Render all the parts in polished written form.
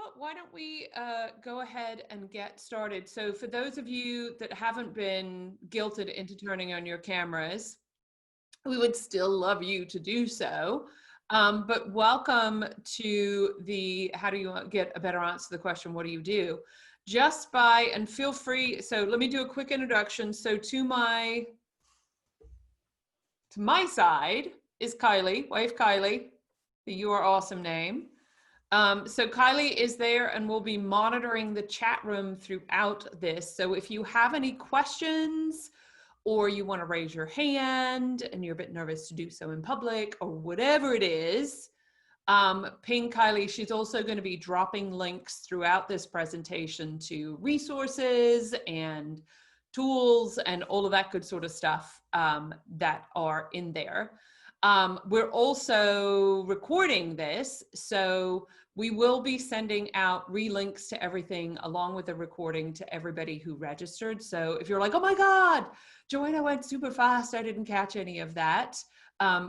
what, why don't we go ahead and get started. So for those of you that haven't been guilted into turning on your cameras, we would still love you to do so. But welcome to the, how do you get a better answer to the question, what do you do? Just by, and feel free, so let me do a quick introduction. So to my side is Kylie, wife Kylie, the You Are Awesome name. So Kylie is there and will be monitoring the chat room throughout this. So if you have any questions or you want to raise your hand and you're a bit nervous to do so in public or whatever it is, ping Kylie. She's also going to be dropping links throughout this presentation to resources and tools and all of that good sort of stuff that are in there. We're also recording this, so we will be sending out relinks to everything along with the recording to everybody who registered. So if you're like, oh my God, Joanna went super fast, I didn't catch any of that,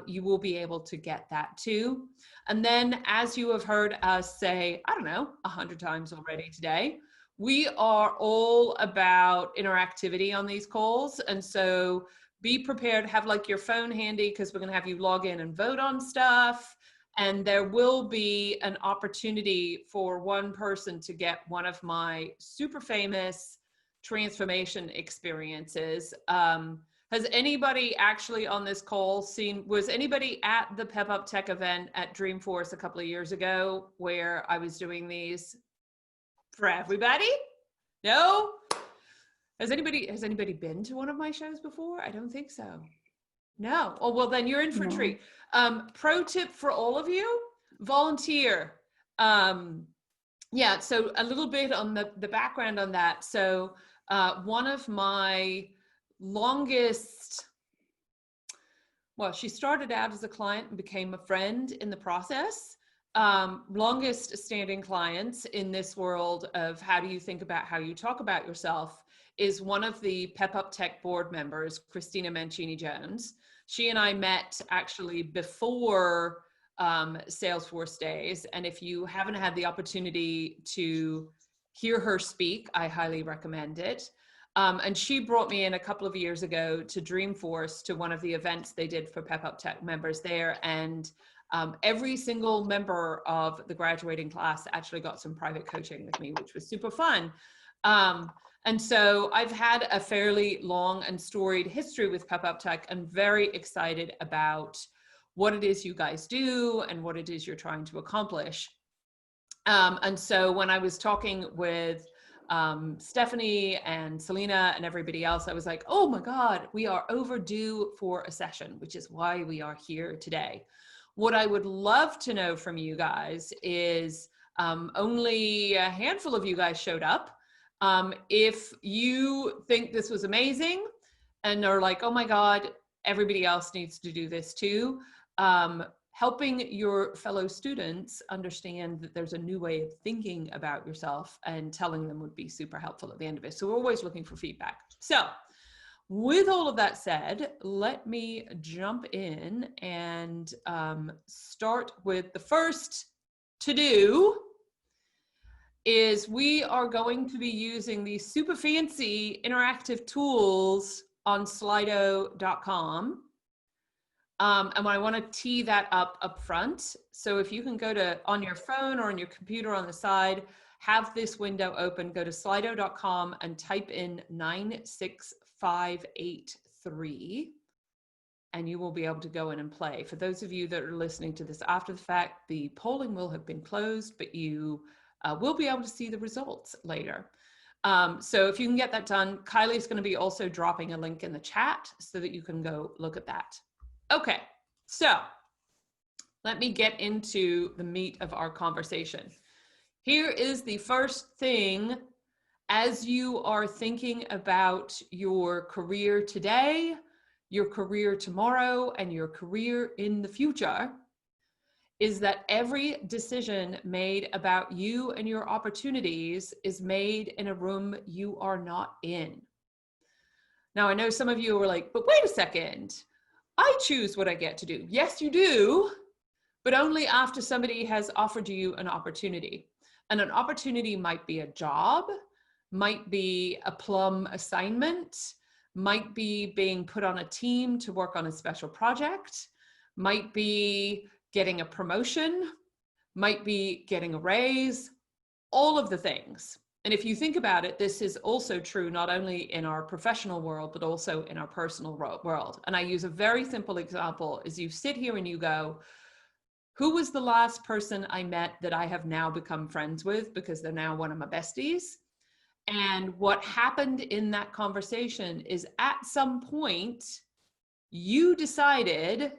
you will be able to get that too. And then, as you have heard us say, I don't know, 100 times already today, we are all about interactivity on these calls. And so be prepared, have like your phone handy because we're going to have you log in and vote on stuff. And there will be an opportunity for one person to get one of my super famous transformation experiences. Has anybody actually on this call seen, was anybody at the PepUp Tech event at Dreamforce a couple of years ago where I was doing these for everybody? No? Has anybody been to one of my shows before? I don't think so. No. Oh, well, then you're in for a treat. Pro tip for all of you, volunteer. Yeah, so a little bit on the background on that. So one of my longest, well, she started out as a client and became a friend in the process. Longest standing clients in this world of how do you think about how you talk about yourself is one of the PepUp Tech board members, Christina Mancini-Jones. She and I met actually before Salesforce days. And if you haven't had the opportunity to hear her speak, I highly recommend it. And she brought me in a couple of years ago to Dreamforce to one of the events they did for PepUp Tech members there. And every single member of the graduating class actually got some private coaching with me, which was super fun. And so I've had a fairly long and storied history with PepUp Tech and very excited about what it is you guys do and what it is you're trying to accomplish. And so when I was talking with Stephanie and Selena and everybody else, I was like, oh my God, we are overdue for a session, which is why we are here today. What I would love to know from you guys is only a handful of you guys showed up. If you think this was amazing and are like, oh my God, everybody else needs to do this too, helping your fellow students understand that there's a new way of thinking about yourself and telling them would be super helpful at the end of it. So we're always looking for feedback. So with all of that said, let me jump in and start with the first to-do is we are going to be using these super fancy interactive tools on slido.com. And I want to tee that up front. So if you can go to on your phone or on your computer on the side, have this window open, go to slido.com and type in 96583 and you will be able to go in and play. For those of you that are listening to this after the fact, the polling will have been closed, but you will be able to see the results later. So if you can get that done, Kylie's going to be also dropping a link in the chat so that you can go look at that. Okay, so let me get into the meat of our conversation. Here is the first thing as you are thinking about your career today, your career tomorrow, and your career in the future, is that every decision made about you and your opportunities is made in a room you are not in. Now, I know some of you are like, but wait a second, I choose what I get to do. Yes, you do, but only after somebody has offered you an opportunity. And an opportunity might be a job, might be a plum assignment, might be being put on a team to work on a special project, might be getting a promotion, might be getting a raise, all of the things. And if you think about it, this is also true not only in our professional world, but also in our personal world. And I use a very simple example is you sit here and you go, who was the last person I met that I have now become friends with because they're now one of my besties? And what happened in that conversation is at some point, you decided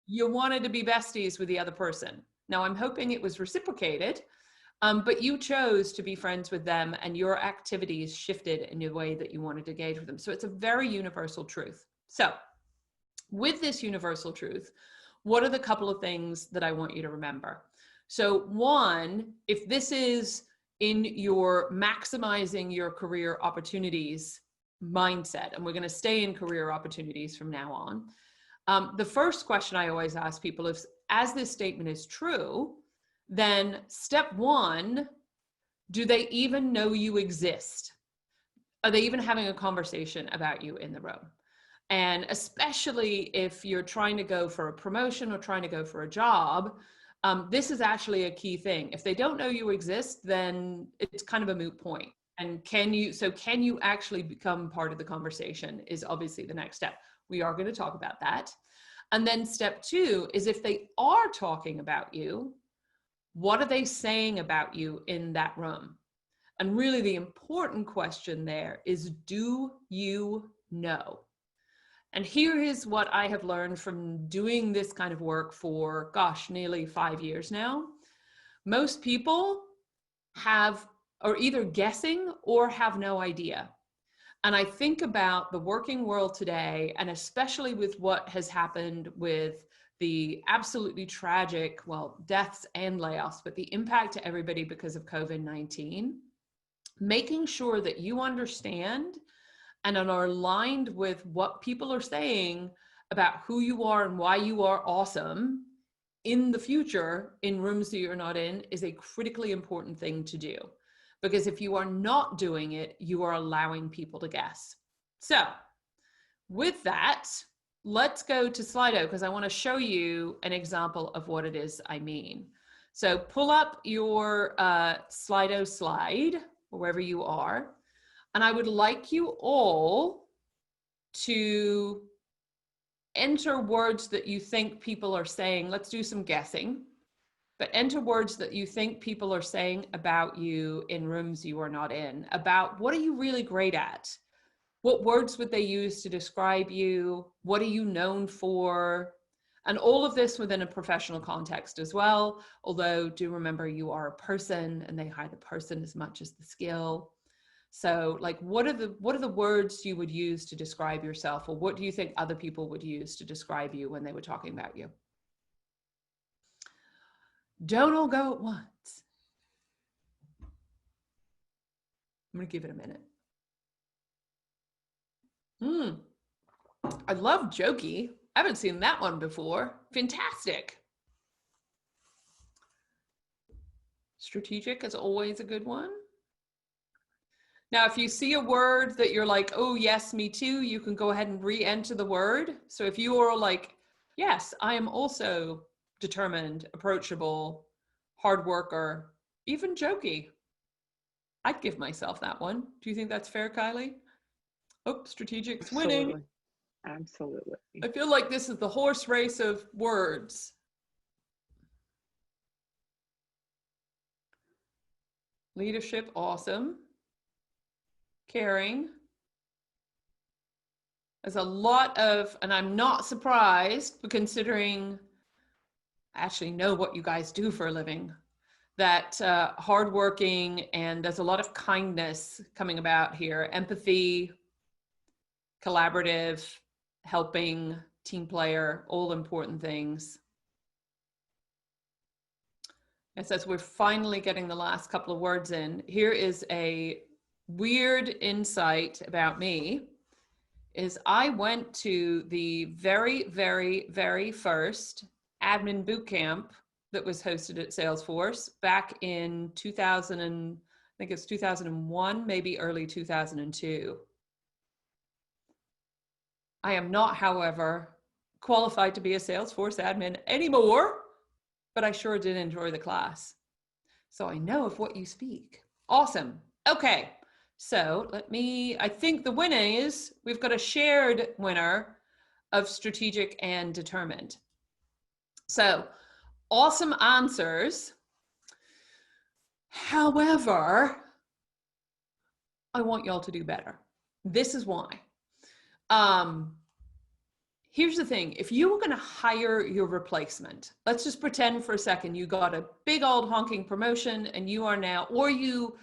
you wanted to be besties with the other person. Now, I'm hoping it was reciprocated, but you chose to be friends with them and your activities shifted in the way that you wanted to engage with them. So it's a very universal truth. So with this universal truth, what are the couple of things that I want you to remember? So one, if this is in your maximizing your career opportunities mindset, and we're going to stay in career opportunities from now on, the first question I always ask people is, as this statement is true, then step one, do they even know you exist? Are they even having a conversation about you in the room? And especially if you're trying to go for a promotion or trying to go for a job, this is actually a key thing. If they don't know you exist, then it's kind of a moot point. And can you actually become part of the conversation is obviously the next step. We are going to talk about that. And then step two is if they are talking about you, what are they saying about you in that room? And really the important question there is, do you know? And here is what I have learned from doing this kind of work for, gosh, nearly 5 years now. Most people are either guessing or have no idea. And I think about the working world today, and especially with what has happened with the absolutely tragic, well, deaths and layoffs, but the impact to everybody because of COVID-19, making sure that you understand and are aligned with what people are saying about who you are and why you are awesome in the future in rooms that you're not in is a critically important thing to do. Because if you are not doing it, you are allowing people to guess. So with that, let's go to Slido because I want to show you an example of what it is I mean. So pull up your Slido slide, wherever you are. And I would like you all to enter words that you think people are saying. Let's do some guessing, but enter words that you think people are saying about you in rooms you are not in, about what are you really great at? What words would they use to describe you? What are you known for? And all of this within a professional context as well. Although do remember you are a person and they hire the person as much as the skill. So like, what are the words you would use to describe yourself, or what do you think other people would use to describe you when they were talking about you? Don't all go at once. I'm going to give it a minute. I love jokey. I haven't seen that one before. Fantastic. Strategic is always a good one. Now, if you see a word that you're like, oh, yes, me too, you can go ahead and re-enter the word. So if you are like, yes, I am also determined, approachable, hard worker, even jokey, I'd give myself that one. Do you think that's fair, Kylie? Oh, strategic's winning. Absolutely. I feel like this is the horse race of words. Leadership, awesome. Caring. There's a lot of, and I'm not surprised, but considering I actually know what you guys do for a living, that hardworking, and there's a lot of kindness coming about here. Empathy, collaborative, helping, team player, all important things. It says we're finally getting the last couple of words in. Here is a weird insight about me, is I went to the very, very, very first admin boot camp that was hosted at Salesforce back in 2000 and I think it's 2001, maybe early 2002. I am not, however, qualified to be a Salesforce admin anymore, but I sure did enjoy the class. So I know of what you speak. Awesome. Okay. So I think the winner is, we've got a shared winner of strategic and determined. So awesome answers. However, I want y'all to do better. This is why. Here's the thing. If you were going to hire your replacement, let's just pretend for a second you got a big old honking promotion and you are now, or you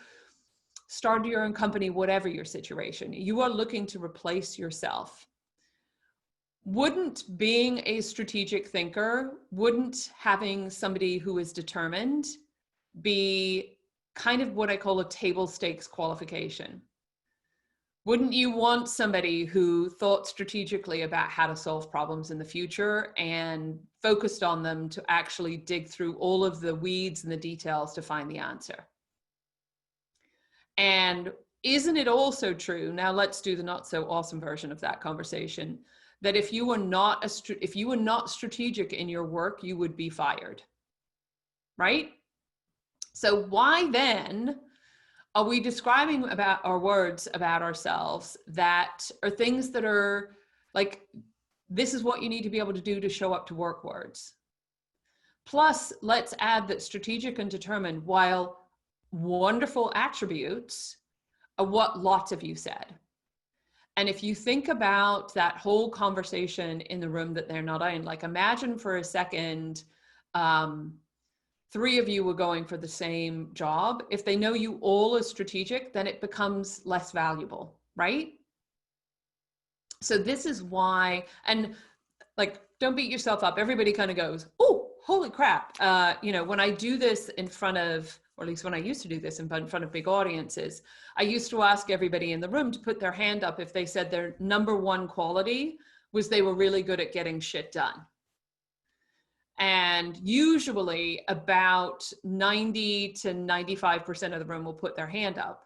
started your own company, whatever your situation, you are looking to replace yourself. Wouldn't being a strategic thinker, wouldn't having somebody who is determined be kind of what I call a table stakes qualification? Wouldn't you want somebody who thought strategically about how to solve problems in the future and focused on them to actually dig through all of the weeds and the details to find the answer? And isn't it also true, now let's do the not so awesome version of that conversation, that if you were not strategic in your work, you would be fired, right? So why then are we describing about our words about ourselves that are things that are like, this is what you need to be able to do to show up to work words? Plus, let's add that strategic and determined, while wonderful attributes, are what lots of you said. And if you think about that whole conversation in the room that they're not in, like imagine for a second, 3 of you were going for the same job. If they know you all as strategic, then it becomes less valuable, right? So this is why, and like, don't beat yourself up. Everybody kind of goes, oh, holy crap. You know, when I do this in front of, or at least when I used to do this in front of big audiences, I used to ask everybody in the room to put their hand up if they said their #1 quality was they were really good at getting shit done. And usually about 90 to 95% of the room will put their hand up.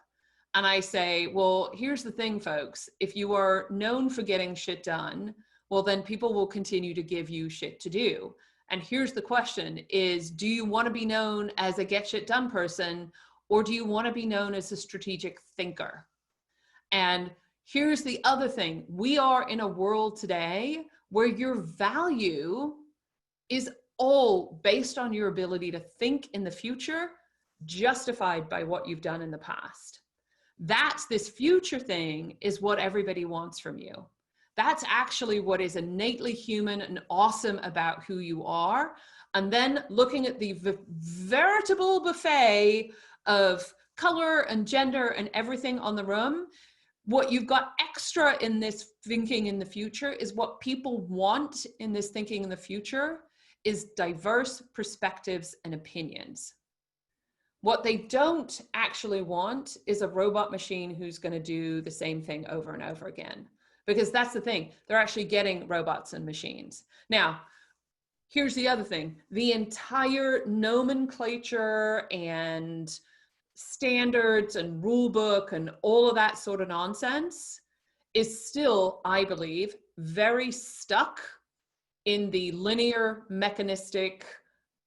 And I say, well, here's the thing, folks. If you are known for getting shit done, well, then people will continue to give you shit to do. And here's the question is, do you want to be known as a get shit done person, or do you want to be known as a strategic thinker? And here's the other thing. We are in a world today where your value is all based on your ability to think in the future, justified by what you've done in the past. That's this future thing is what everybody wants from you. That's actually what is innately human and awesome about who you are. And then looking at the veritable buffet of color and gender and everything on the room, what you've got extra in this thinking in the future is what people want in this thinking in the future is diverse perspectives and opinions. What they don't actually want is a robot machine who's going to do the same thing over and over again. Because that's the thing, they're actually getting robots and machines. Now, here's the other thing. The entire nomenclature and standards and rule book and all of that sort of nonsense is still, I believe, very stuck in the linear, mechanistic,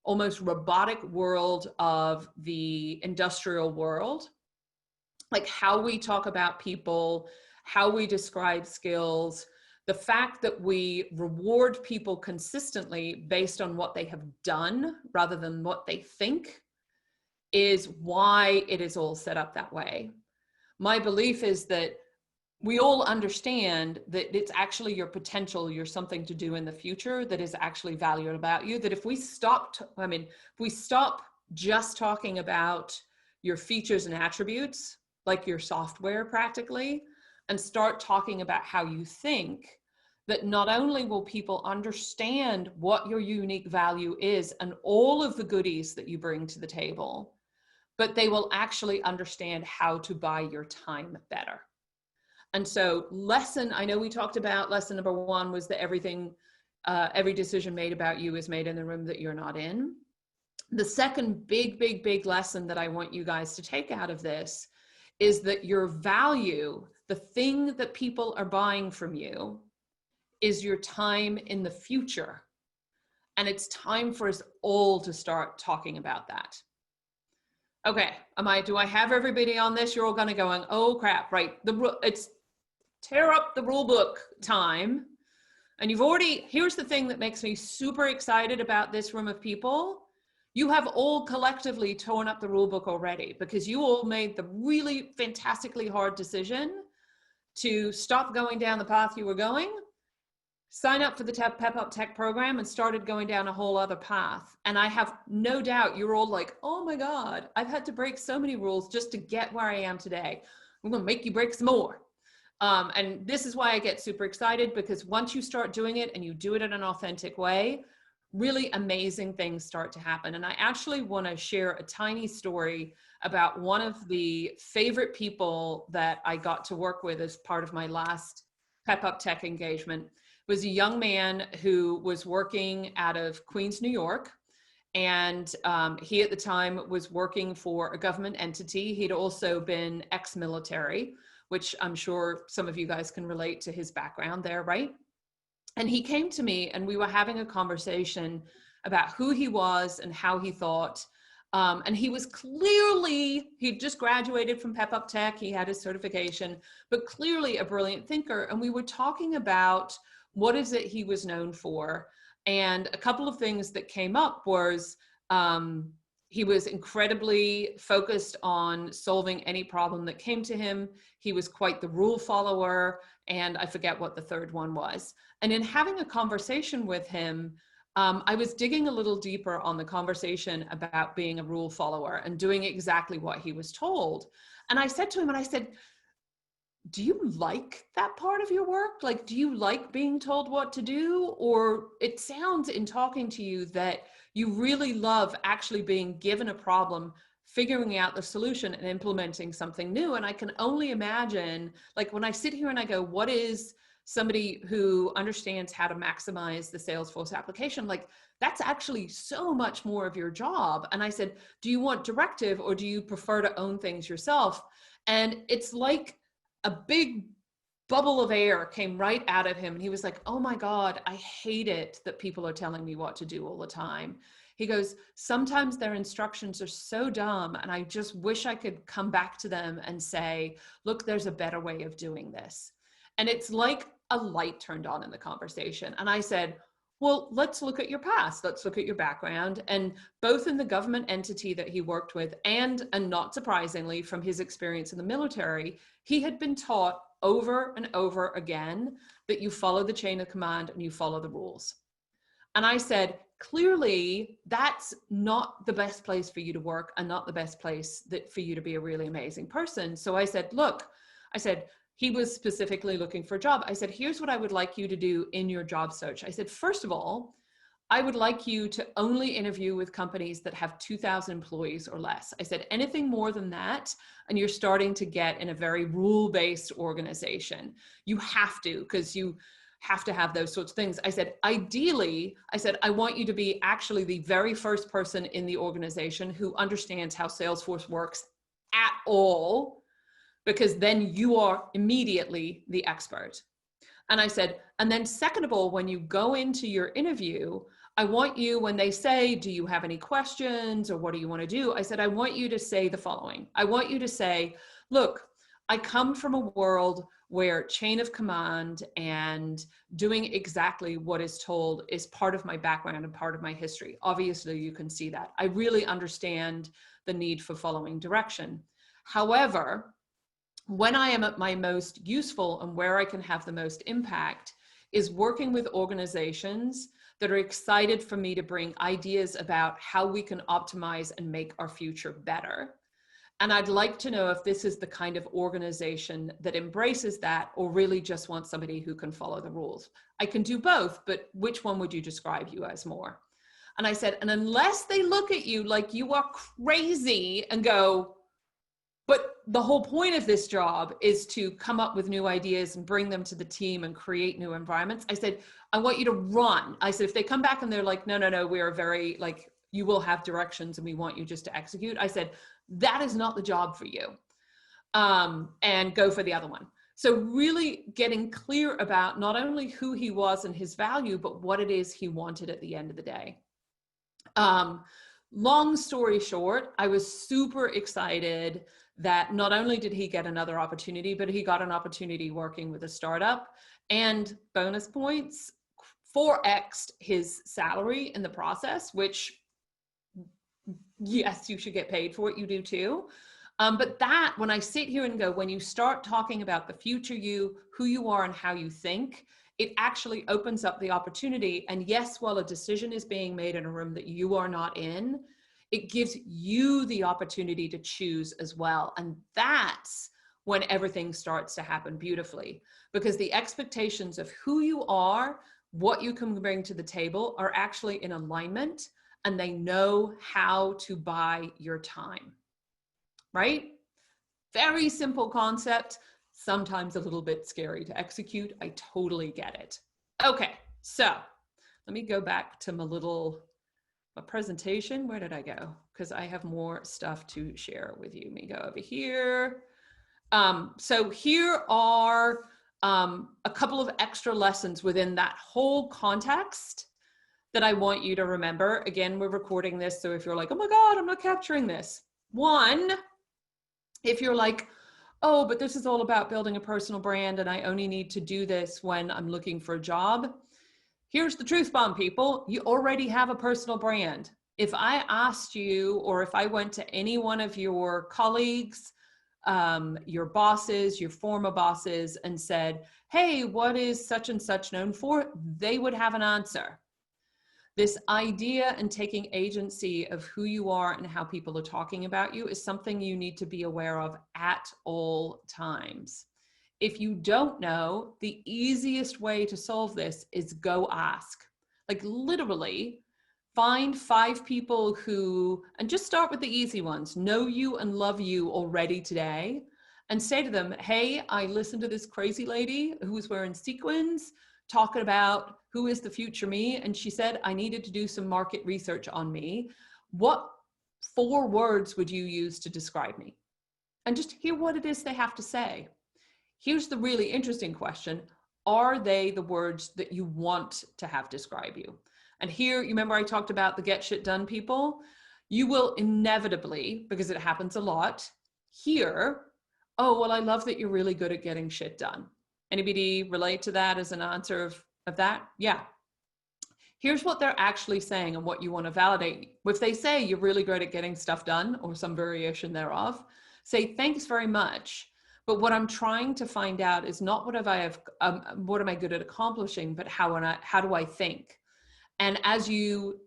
almost robotic world of the industrial world. Like how we talk about people, how we describe skills, the fact that we reward people consistently based on what they have done rather than what they think is why it is all set up that way. My belief is that we all understand that it's actually your potential, your something to do in the future that is actually valuable about you. That if we stop just talking about your features and attributes, like your software practically, and start talking about how you think, that not only will people understand what your unique value is and all of the goodies that you bring to the table, but they will actually understand how to buy your time better. And so I know we talked about lesson #1 was that every decision made about you is made in the room that you're not in. The second big lesson that I want you guys to take out of this is that your value, the thing that people are buying from you, is your time in the future. And it's time for us all to start talking about that. Okay, do I have everybody on this? You're all gonna going, oh crap, right? It's tear up the rule book time. And here's the thing that makes me super excited about this room of people. You have all collectively torn up the rule book already, because you all made the really fantastically hard decision to stop going down the path you were going, sign up for the PepUp Tech program, and started going down a whole other path. And I have no doubt you're all like, oh my God, I've had to break so many rules just to get where I am today. I'm gonna make you break some more. And this is why I get super excited, because once you start doing it and you do it in an authentic way, really amazing things start to happen. And I actually want to share a tiny story about one of the favorite people that I got to work with as part of my last PepUp Tech engagement. It was a young man who was working out of Queens, New York. And he at the time was working for a government entity. He'd also been ex-military, which I'm sure some of you guys can relate to his background there, right? And he came to me and we were having a conversation about who he was and how he thought. And he was he'd just graduated from PepUp Tech. He had his certification, but clearly a brilliant thinker. And we were talking about what is it he was known for. And a couple of things that came up was he was incredibly focused on solving any problem that came to him. He was quite the rule follower, and I forget what the third one was. And in having a conversation with him, I was digging a little deeper on the conversation about being a rule follower and doing exactly what he was told. And I said to him, do you like that part of your work? Like, do you like being told what to do? Or it sounds in talking to you that you really love actually being given a problem, figuring out the solution and implementing something new. And I can only imagine, like when I sit here and I go, what is somebody who understands how to maximize the Salesforce application? Like, that's actually so much more of your job. And I said, do you want directive or do you prefer to own things yourself? And it's like a big bubble of air came right out of him. And he was like, oh my God, I hate it that people are telling me what to do all the time. He goes, sometimes their instructions are so dumb and I just wish I could come back to them and say, look, there's a better way of doing this. And it's like a light turned on in the conversation. And I said, well, let's look at your past. Let's look at your background. And both in the government entity that he worked with and not surprisingly from his experience in the military, he had been taught over and over again that you follow the chain of command and you follow the rules. And I said, clearly that's not the best place for you to work and not the best place for you to be a really amazing person. So I said, look, he was specifically looking for a job. I said, here's what I would like you to do in your job search. I said, first of all, I would like you to only interview with companies that have 2,000 employees or less. I said, anything more than that, and you're starting to get in a very rule-based organization. You have to, because you have to have those sorts of things. I said, ideally, I want you to be actually the very first person in the organization who understands how Salesforce works at all, because then you are immediately the expert. And I said, and then second of all, when you go into your interview, I want you, when they say, do you have any questions or what do you want to do? I said, I want you to say the following. I want you to say, look, I come from a world where chain of command and doing exactly what is told is part of my background and part of my history. Obviously, you can see that. I really understand the need for following direction. However, when I am at my most useful and where I can have the most impact is working with organizations that are excited for me to bring ideas about how we can optimize and make our future better. And I'd like to know if this is the kind of organization that embraces that or really just wants somebody who can follow the rules. I can do both, but which one would you describe you as more? And I said, and unless they look at you like you are crazy and go, but the whole point of this job is to come up with new ideas and bring them to the team and create new environments. I said, I want you to run. I said, if they come back and they're like, no, we are very like, you will have directions and we want you just to execute. I said, that is not the job for you. And go for the other one. So really getting clear about not only who he was and his value, but what it is he wanted at the end of the day. Long story short, I was super excited that not only did he get another opportunity, but he got an opportunity working with a startup, and bonus points, 4x'd his salary in the process, which yes, you should get paid for it. You do too. But that, when I sit here and go, when you start talking about the future you, who you are and how you think, it actually opens up the opportunity. And yes, while a decision is being made in a room that you are not in, it gives you the opportunity to choose as well. And that's when everything starts to happen beautifully, because the expectations of who you are, what you can bring to the table, are actually in alignment, and they know how to buy your time, right? Very simple concept, sometimes a little bit scary to execute. I totally get it. Okay, so let me go back to my presentation. Where did I go? Because I have more stuff to share with you. Let me go over here. So here are a couple of extra lessons within that whole context that I want you to remember. Again, we're recording this, so if you're like, oh my God, I'm not capturing this. One, if you're like, oh, but this is all about building a personal brand and I only need to do this when I'm looking for a job. Here's the truth bomb, people. You already have a personal brand. If I asked you, or if I went to any one of your colleagues, your bosses, your former bosses, and said, hey, what is such and such known for? They would have an answer. This idea and taking agency of who you are and how people are talking about you is something you need to be aware of at all times. If you don't know, the easiest way to solve this is go ask. Like literally find 5 people who, and just start with the easy ones, know you and love you already today, and say to them, hey, I listened to this crazy lady who was wearing sequins, talking about who is the future me, and she said I needed to do some market research on me. What 4 words would you use to describe me? And just hear what it is they have to say. Here's the really interesting question. Are they the words that you want to have describe you? And here, you remember I talked about the get shit done people? You will inevitably, because it happens a lot, hear, oh, well, I love that you're really good at getting shit done. Anybody relate to that as an answer of that? Yeah. Here's what they're actually saying and what you want to validate. If they say you're really great at getting stuff done, or some variation thereof, say thanks very much. But what I'm trying to find out is not what am I good at accomplishing, but how do I think? And as you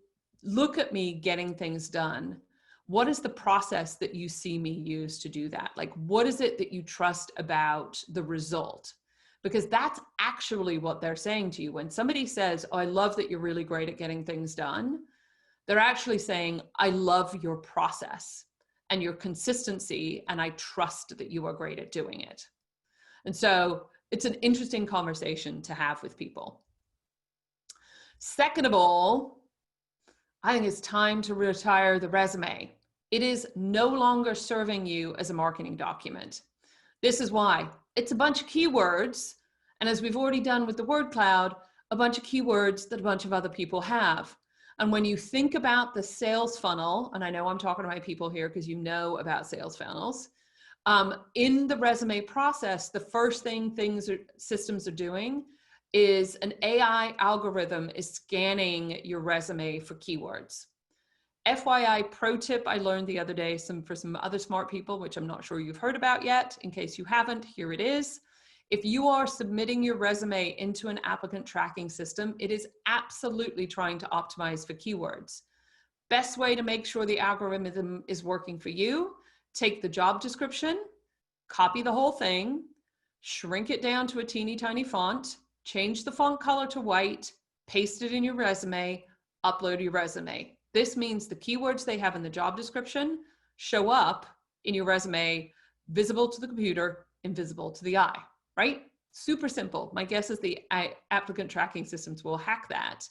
look at me getting things done, what is the process that you see me use to do that? Like, what is it that you trust about the result? Because that's actually what they're saying to you. When somebody says, oh, I love that you're really great at getting things done, they're actually saying, I love your process and your consistency, and I trust that you are great at doing it. And so it's an interesting conversation to have with people. Second of all, I think it's time to retire the resume. It is no longer serving you as a marketing document. This is why. It's a bunch of keywords, and as we've already done with the word cloud, a bunch of keywords that a bunch of other people have. And when you think about the sales funnel, and I know I'm talking to my people here because you know about sales funnels, in the resume process, the first thing systems are doing is an AI algorithm is scanning your resume for keywords. FYI pro tip I learned the other day for some other smart people, which I'm not sure you've heard about yet. In case you haven't, here it is. If you are submitting your resume into an applicant tracking system, it is absolutely trying to optimize for keywords. Best way to make sure the algorithm is working for you, take the job description, copy the whole thing, shrink it down to a teeny tiny font, change the font color to white, paste it in your resume, upload your resume. This means the keywords they have in the job description show up in your resume, visible to the computer, invisible to the eye, right? Super simple. My guess is the applicant tracking systems will hack that.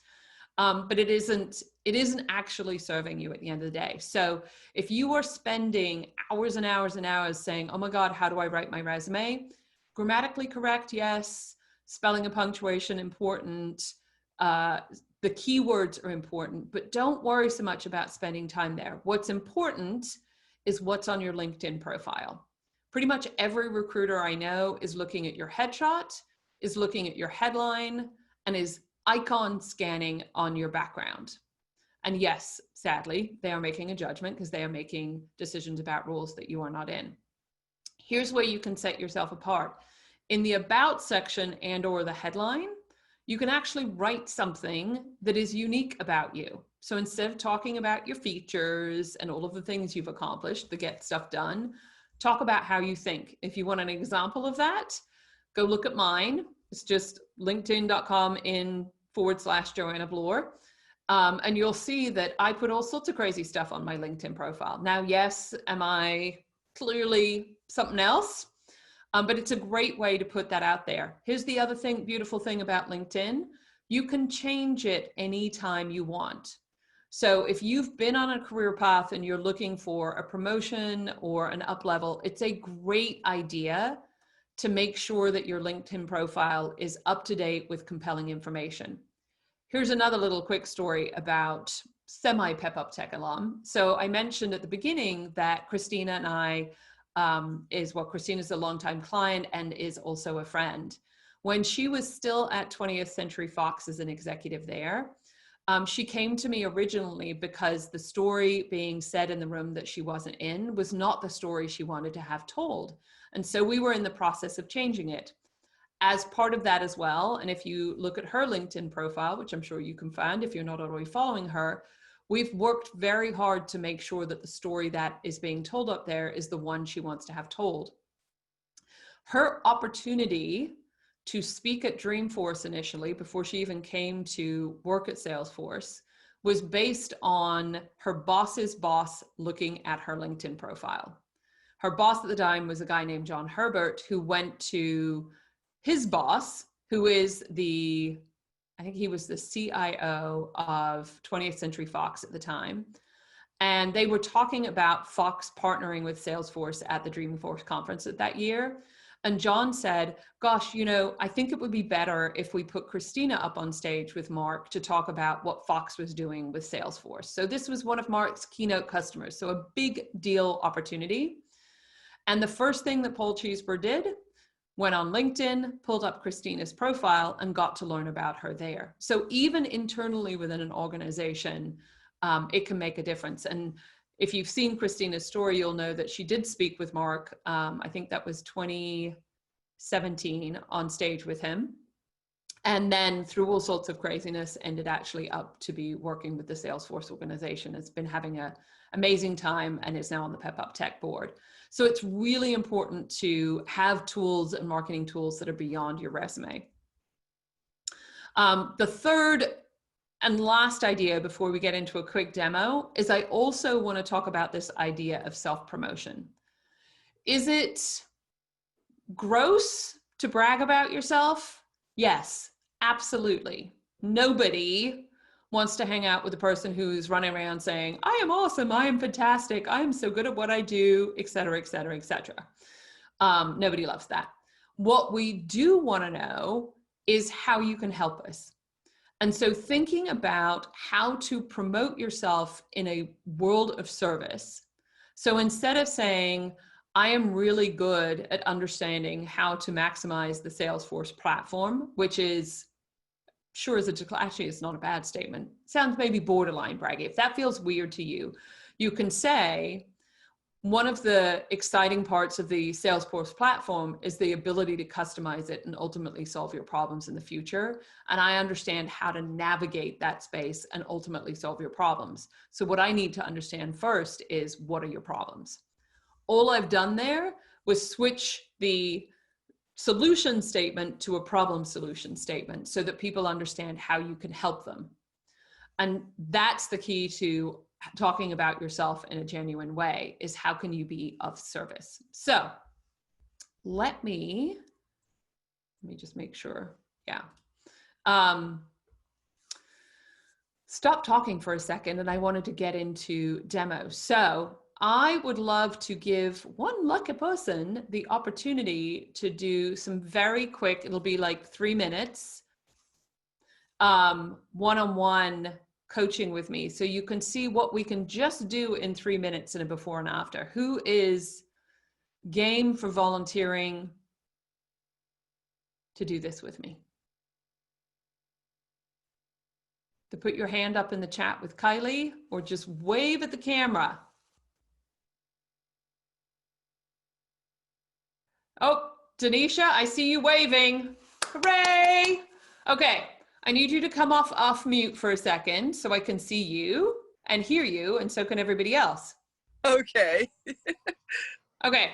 but it isn't actually serving you at the end of the day. So if you are spending hours and hours and hours saying, oh my God, how do I write my resume? Grammatically correct, yes. Spelling and punctuation, important. The keywords are important, but don't worry so much about spending time there. What's important is what's on your LinkedIn profile. Pretty much every recruiter I know is looking at your headshot, is looking at your headline, and is icon scanning on your background. And yes, sadly, they are making a judgment because they are making decisions about roles that you are not in. Here's where you can set yourself apart. In the About section and or the headline, you can actually write something that is unique about you. So instead of talking about your features and all of the things you've accomplished, the get stuff done, talk about how you think. If you want an example of that, go look at mine. It's just linkedin.com/Joanna Bloor. And you'll see that I put all sorts of crazy stuff on my LinkedIn profile. Now, yes, am I clearly something else? But it's a great way to put that out there. Here's the other beautiful thing about LinkedIn. You can change it anytime you want. So if you've been on a career path and you're looking for a promotion or an up level, it's a great idea to make sure that your LinkedIn profile is up to date with compelling information. Here's another little quick story about semi-PepUp Tech alum. So I mentioned at the beginning that Christina and I Christina's a longtime client and is also a friend. When she was still at 20th Century Fox as an executive there, she came to me originally because the story being said in the room that she wasn't in was not the story she wanted to have told. And so we were in the process of changing it. As part of that as well, and if you look at her LinkedIn profile, which I'm sure you can find if you're not already following her, we've worked very hard to make sure that the story that is being told up there is the one she wants to have told. Her opportunity to speak at Dreamforce initially, before she even came to work at Salesforce, was based on her boss's boss looking at her LinkedIn profile. Her boss at the time was a guy named John Herbert, who went to his boss, who is I think he was the CIO of 20th Century Fox at the time. And they were talking about Fox partnering with Salesforce at the Dreamforce conference that year. And John said, gosh, I think it would be better if we put Christina up on stage with Mark to talk about what Fox was doing with Salesforce. So this was one of Mark's keynote customers. So a big deal opportunity. And the first thing that Paul Cheesber did, went on LinkedIn, pulled up Christina's profile, and got to learn about her there. So even internally within an organization, it can make a difference. And if you've seen Christina's story, you'll know that she did speak with Mark. I think that was 2017 on stage with him. And then through all sorts of craziness, ended actually up to be working with the Salesforce organization. It's been having an amazing time and is now on the PepUp Tech board. So it's really important to have tools and marketing tools that are beyond your resume. The third and last idea before we get into a quick demo is I also want to talk about this idea of self-promotion. Is it gross to brag about yourself? Yes, absolutely. Nobody wants to hang out with a person who's running around saying, I am awesome, I am fantastic, I am so good at what I do, et cetera, et cetera, et cetera. Nobody loves that. What we do want to know is how you can help us. And so thinking about how to promote yourself in a world of service. So instead of saying, I am really good at understanding how to maximize the Salesforce platform, which is sure as actually it's not a bad statement. Sounds maybe borderline braggy. If that feels weird to you, you can say one of the exciting parts of the Salesforce platform is the ability to customize it and ultimately solve your problems in the future. And I understand how to navigate that space and ultimately solve your problems. So what I need to understand first is, what are your problems? All I've done there was switch the solution statement to a problem solution statement so that people understand how you can help them. And that's the key to talking about yourself in a genuine way, is how can you be of service? So let me just make sure. Yeah. stop talking for a second and I wanted to get into demo. So I would love to give one lucky person the opportunity to do some very quick, it'll be like 3 minutes, one-on-one coaching with me. So you can see what we can just do in 3 minutes in a before and after. Who is game for volunteering to do this with me? To put your hand up in the chat with Kylie or just wave at the camera. Oh, Danesha, I see you waving. Hooray! Okay, I need you to come off mute for a second so I can see you and hear you, and so can everybody else. Okay. Okay,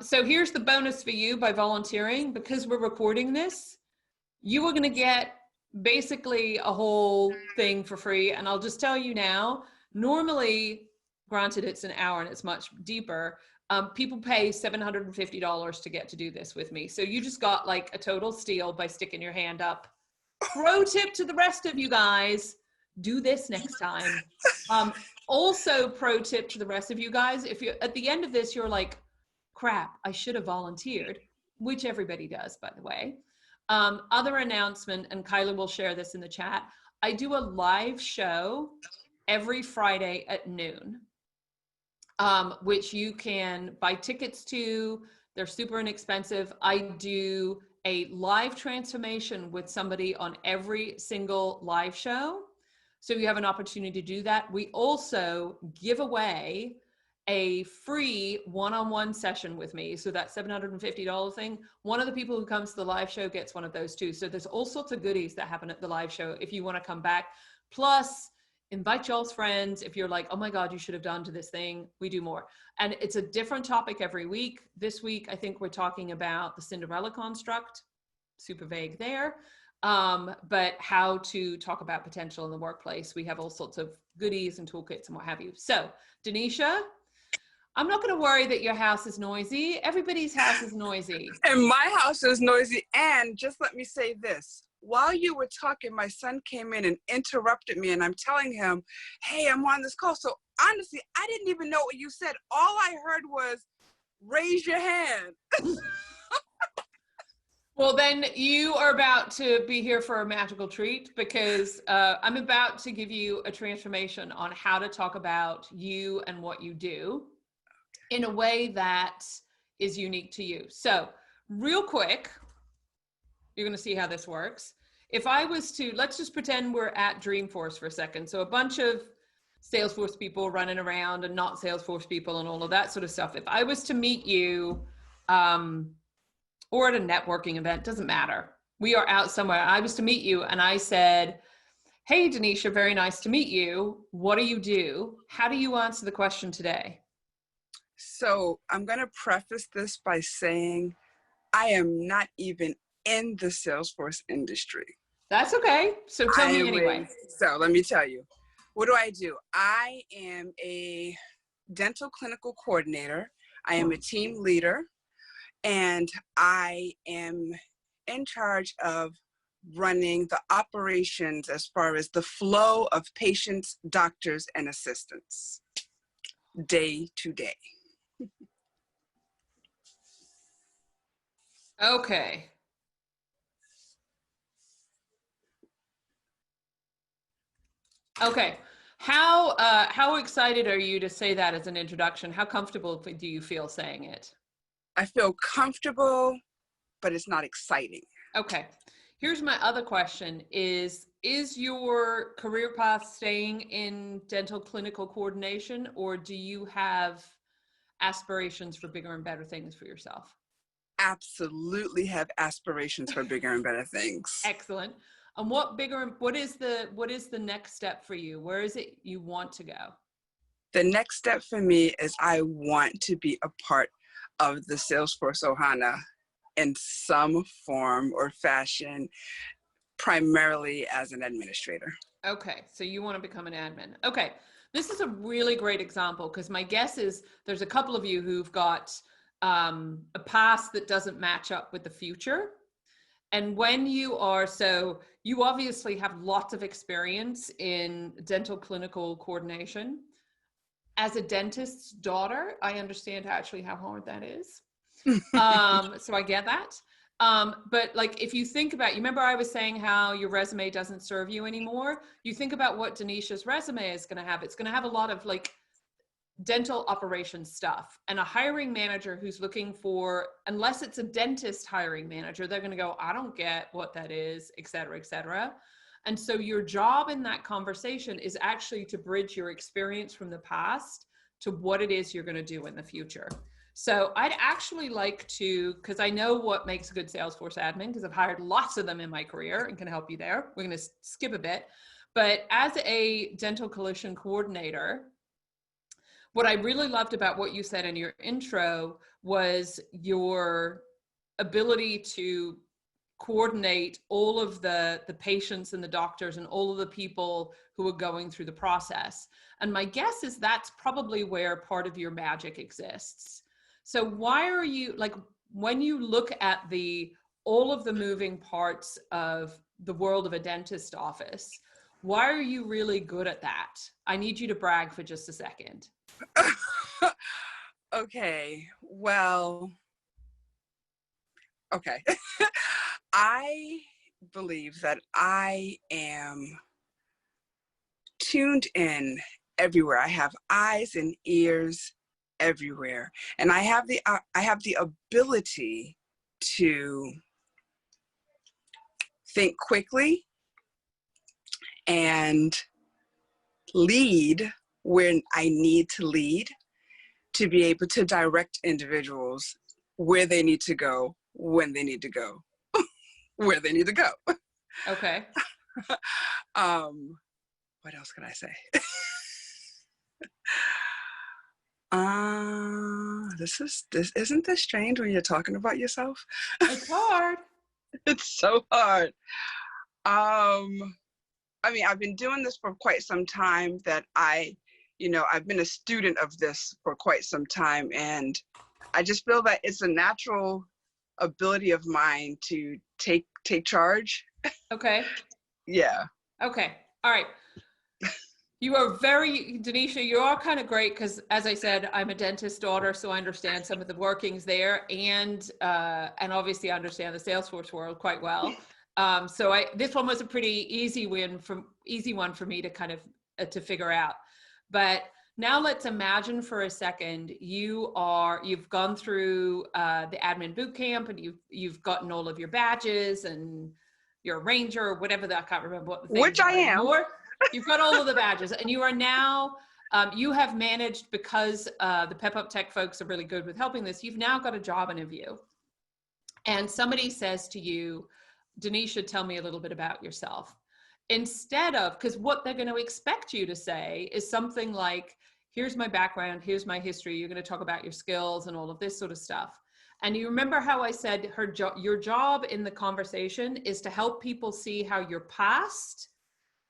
so here's the bonus for you by volunteering. Because we're recording this, you are gonna get basically a whole thing for free. And I'll just tell you now, normally, granted it's an hour and it's much deeper, people pay $750 to get to do this with me. So you just got like a total steal by sticking your hand up. Pro tip to the rest of you guys, do this next time. Also pro tip to the rest of you guys, if you're at the end of this, you're like, crap, I should have volunteered, which everybody does, by the way. Other announcement, and Kyla will share this in the chat, I do a live show every Friday at noon, which you can buy tickets to. They're super inexpensive. I do a live transformation with somebody on every single live show. So you have an opportunity to do that. We also give away a free one-on-one session with me. So that $750 thing, one of the people who comes to the live show gets one of those too. So there's all sorts of goodies that happen at the live show if you want to come back. Plus, invite y'all's friends. If you're like, oh my God, you should have done to this thing, we do more. And it's a different topic every week. This week, I think we're talking about the Cinderella construct, super vague there. But how to talk about potential in the workplace. We have all sorts of goodies and toolkits and what have you. So, Danesha, I'm not going to worry that your house is noisy. Everybody's house is noisy. And my house is noisy. And just let me say this. While you were talking, my son came in and interrupted me, and I'm telling him, hey, I'm on this call. So honestly, I didn't even know what you said. All I heard was, raise your hand. Well, then you are about to be here for a magical treat, because I'm about to give you a transformation on how to talk about you and what you do in a way that is unique to you. So real quick, you're going to see how this works. If I was to, let's just pretend we're at Dreamforce for a second. So a bunch of Salesforce people running around and not Salesforce people and all of that sort of stuff. If I was to meet you, or at a networking event, doesn't matter. We are out somewhere. I was to meet you and I said, hey, Danesha, very nice to meet you. What do you do? How do you answer the question today? So I'm going to preface this by saying I am not even in the Salesforce industry. That's okay. So tell me anyway. So let me tell you. What do? I am a dental clinical coordinator. I am a team leader. And I am in charge of running the operations as far as the flow of patients, doctors, and assistants, day to day. Okay. Okay. How excited are you to say that as an introduction? How comfortable do you feel saying it? I feel comfortable, but it's not exciting. Okay. Here's my other question is your career path staying in dental clinical coordination, or do you have aspirations for bigger and better things for yourself? Absolutely have aspirations for bigger and better things. Excellent. And what is the next step for you? Where is it you want to go? The next step for me is I want to be a part of the Salesforce Ohana in some form or fashion, primarily as an administrator. Okay, so you want to become an admin. Okay, this is a really great example, because my guess is there's a couple of you who've got a past that doesn't match up with the future. And when you are, so you obviously have lots of experience in dental clinical coordination. As a dentist's daughter, I understand actually how hard that is. So I get that. But like, if you think about, you remember I was saying how your resume doesn't serve you anymore. You think about what Danesha's resume is going to have. It's going to have a lot of like dental operations stuff, and a hiring manager who's looking for, unless it's a dentist hiring manager, they're going to go, I don't get what that is, et cetera, et cetera. And so your job in that conversation is actually to bridge your experience from the past to what it is you're going to do in the future. So I'd actually like to, because I know what makes a good Salesforce admin, because I've hired lots of them in my career and can help you there. We're going to skip a bit. But as a dental collision coordinator, what I really loved about what you said in your intro was your ability to coordinate all of the patients and the doctors and all of the people who are going through the process. And my guess is that's probably where part of your magic exists. So why are you, like, when you look at all of the moving parts of the world of a dentist office, why are you really good at that? I need you to brag for just a second. Okay, well, okay. I believe that I am tuned in everywhere. I have eyes and ears everywhere, and I have the ability to think quickly and lead when I need to lead, to be able to direct individuals where they need to go, when they need to go, where they need to go. Okay. What else can I say? Isn't this strange when you're talking about yourself? It's hard. It's so hard. I mean, I've been doing this for quite some time, that I've been a student of this for quite some time, and I just feel that it's a natural ability of mine to take charge. Okay. Yeah. Okay. All right. You are Danesha, you are kind of great because, as I said, I'm a dentist daughter, so I understand some of the workings there, and obviously I understand the Salesforce world quite well. So this one was a pretty easy one for me to kind of to figure out. But now let's imagine for a second you've gone through the admin boot camp, and you've gotten all of your badges, and you're a ranger or whatever I can't remember what the things Which I am. anymore. You've got all of the badges, and you are now, you have managed, because the PepUp Tech folks are really good with helping this, you've now got a job interview. And somebody says to you, Danesha, tell me a little bit about yourself. Instead of, because what they're going to expect you to say is something like, here's my background, here's my history, you're going to talk about your skills and all of this sort of stuff. And you remember how I said your job in the conversation is to help people see how your past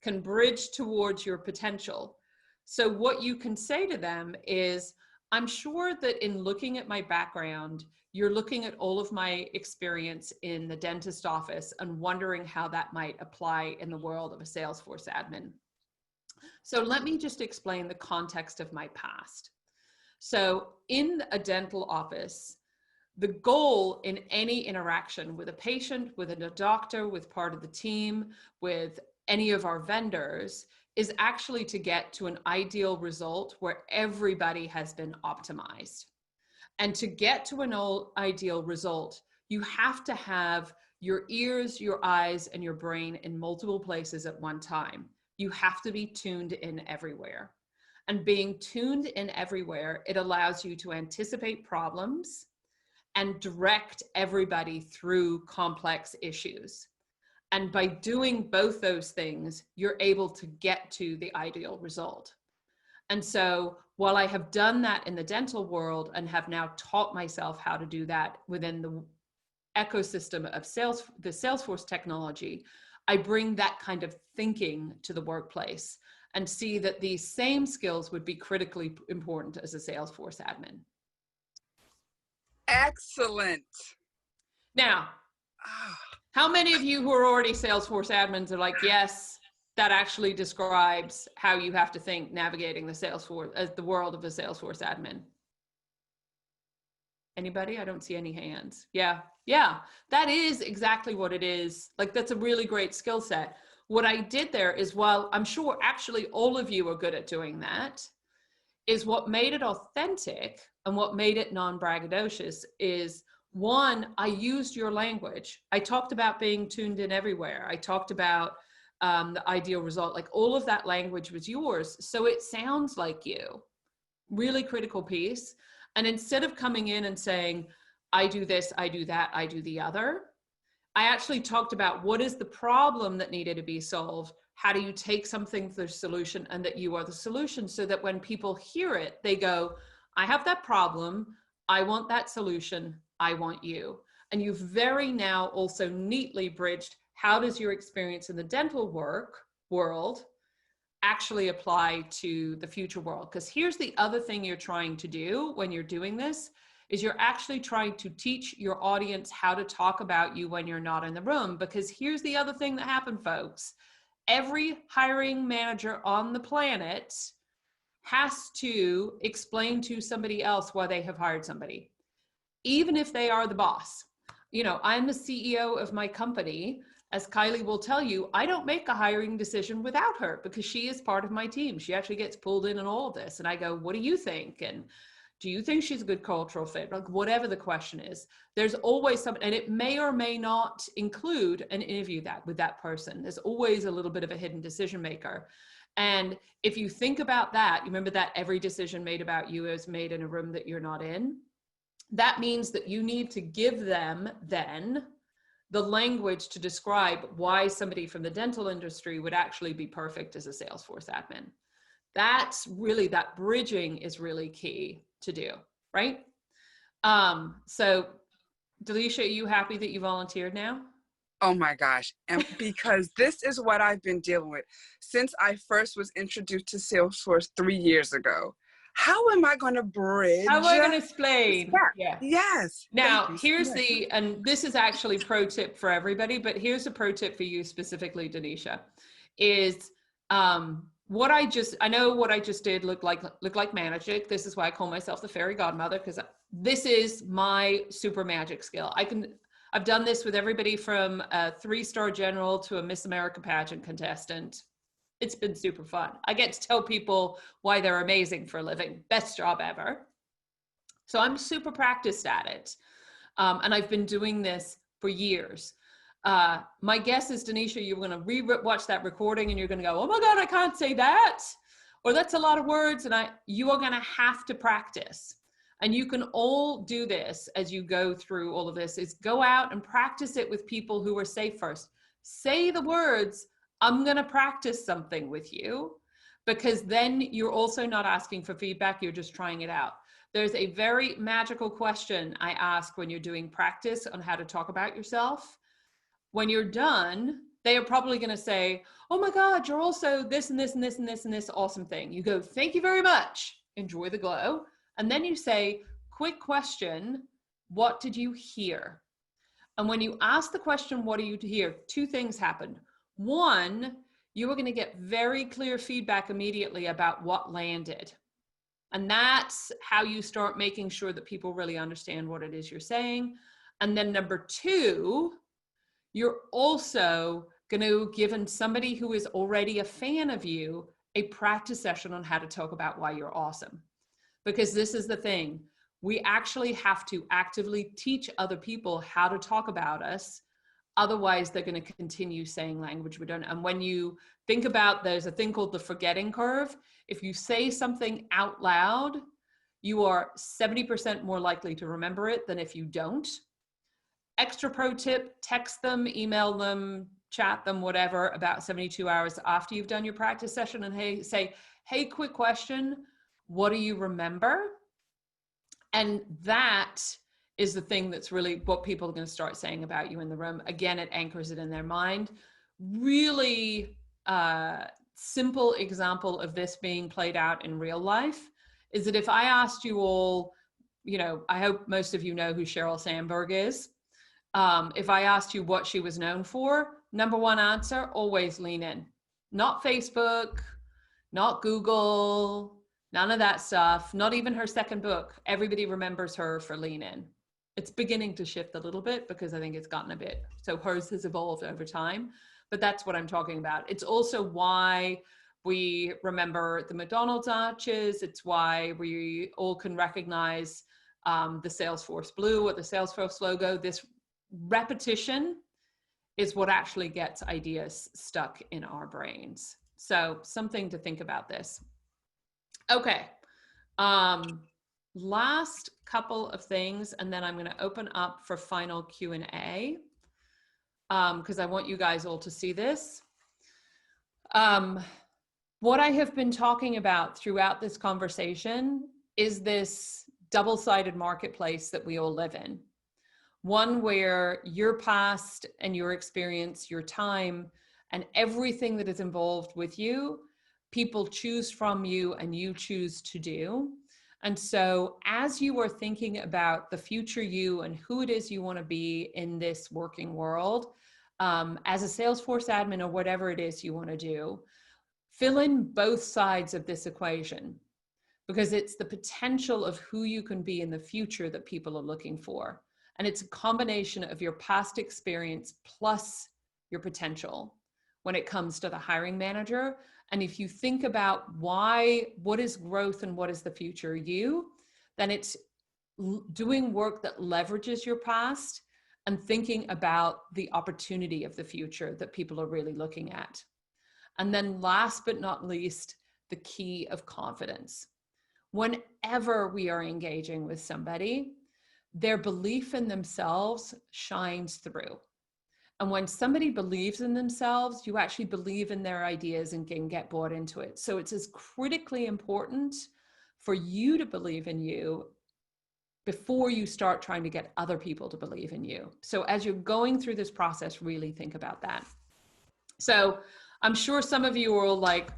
can bridge towards your potential. So what you can say to them is, I'm sure that in looking at my background, you're looking at all of my experience in the dentist office and wondering how that might apply in the world of a Salesforce admin. So let me just explain the context of my past. So in a dental office, the goal in any interaction with a patient, with a doctor, with part of the team, with any of our vendors, is actually to get to an ideal result where everybody has been optimized. And to get to an ideal result, you have to have your ears, your eyes, and your brain in multiple places at one time. You have to be tuned in everywhere. And being tuned in everywhere, it allows you to anticipate problems and direct everybody through complex issues. And by doing both those things, you're able to get to the ideal result. And so while I have done that in the dental world and have now taught myself how to do that within the ecosystem of the Salesforce technology, I bring that kind of thinking to the workplace and see that these same skills would be critically important as a Salesforce admin. Excellent. Now, How many of you who are already Salesforce admins are like, yes, that actually describes how you have to think navigating the Salesforce, as the world of the Salesforce admin? Anybody? I don't see any hands. Yeah, that is exactly what it is. Like, that's a really great skill set. What I did there is, while I'm sure actually all of you are good at doing that, is what made it authentic and what made it non-braggadocious is, one, I used your language. I talked about being tuned in everywhere. I talked about the ideal result. Like, all of that language was yours. So it sounds like you. Really critical piece. And instead of coming in and saying, I do this, I do that, I do the other, I actually talked about what is the problem that needed to be solved. How do you take something to the solution, and that you are the solution, so that when people hear it, they go, I have that problem, I want that solution, I want you. And you've very now also neatly bridged, how does your experience in the dental world actually apply to the future world? Because here's the other thing you're trying to do when you're doing this, is you're actually trying to teach your audience how to talk about you when you're not in the room. Because here's the other thing that happened, folks. Every hiring manager on the planet has to explain to somebody else why they have hired somebody, even if they are the boss. You know, I'm the CEO of my company. As Kylie will tell you, I don't make a hiring decision without her, because she is part of my team. She actually gets pulled in all of this. And I go, what do you think? And do you think she's a good cultural fit? Like, whatever the question is, there's always something, and it may or may not include an interview with that person. There's always a little bit of a hidden decision maker. And if you think about that, you remember that every decision made about you is made in a room that you're not in. That means that you need to give them then the language to describe why somebody from the dental industry would actually be perfect as a Salesforce admin. That's really, that bridging is really key to do, right? So Danesha, are you happy that you volunteered now? Oh my gosh. And because this is what I've been dealing with since I first was introduced to Salesforce 3 years ago. How am I going to bridge? How am I going to explain? Yeah. Yes. Now, here's and this is actually pro tip for everybody, but here's a pro tip for you specifically, Danesha, is what I know what I just did look like magic. This is why I call myself the fairy godmother, because this is my super magic skill. I've done this with everybody from a 3-star general to a Miss America pageant contestant. It's been super fun. I get to tell people why they're amazing for a living. Best job ever. So I'm super practiced at it. And I've been doing this for years. My guess is, Danesha, you're going to re-watch that recording and you're going to go, oh my God, I can't say that. Or that's a lot of words. And you are going to have to practice. And you can all do this as you go through all of this, is go out and practice it with people who are safe first. Say the words, I'm going to practice something with you, because then you're also not asking for feedback. You're just trying it out. There's a very magical question I ask when you're doing practice on how to talk about yourself. When you're done, they are probably going to say, oh my God, you're also this and this and this and this and this awesome thing. You go, thank you very much. Enjoy the glow. And then you say, quick question, what did you hear? And when you ask the question, what do you hear? 2 things happen. One, you are going to get very clear feedback immediately about what landed. And that's how you start making sure that people really understand what it is you're saying. And then number 2, you're also going to give somebody who is already a fan of you a practice session on how to talk about why you're awesome. Because this is the thing, we actually have to actively teach other people how to talk about us. Otherwise, they're going to continue saying language we don't. And when you think about, there's a thing called the forgetting curve. If you say something out loud, you are 70% more likely to remember it than if you don't. Extra pro tip, text them, email them, chat them, whatever, about 72 hours after you've done your practice session, and say, hey, quick question, what do you remember? And that is the thing that's really what people are going to start saying about you in the room. Again, it anchors it in their mind. Really simple example of this being played out in real life is that if I asked you all, you know, I hope most of you know who Sheryl Sandberg is. if I asked you what she was known for, number one answer, always lean in. Not Facebook, not Google, none of that stuff, not even her second book. Everybody remembers her for Lean In. It's beginning to shift a little bit because I think it's gotten a bit, so hers has evolved over time, but that's what I'm talking about. It's also why we remember the McDonald's arches. It's why we all can recognize the Salesforce blue or the Salesforce logo. This repetition is what actually gets ideas stuck in our brains. So something to think about this. Okay. Last couple of things, and then I'm going to open up for final Q&A because I want you guys all to see this. What I have been talking about throughout this conversation is this double-sided marketplace that we all live in. One where your past and your experience, your time, and everything that is involved with you, people choose from you and you choose to do. And so as you are thinking about the future you and who it is you want to be in this working world, as a Salesforce admin or whatever it is you want to do, fill in both sides of this equation, because it's the potential of who you can be in the future that people are looking for. And it's a combination of your past experience plus your potential when it comes to the hiring manager. And if you think about what is growth and what is the future you, then it's doing work that leverages your past and thinking about the opportunity of the future that people are really looking at. And then last but not least, the key of confidence. Whenever we are engaging with somebody, their belief in themselves shines through. And when somebody believes in themselves, you actually believe in their ideas and can get bought into it. So it's as critically important for you to believe in you before you start trying to get other people to believe in you. So as you're going through this process, really think about that. So I'm sure some of you are like,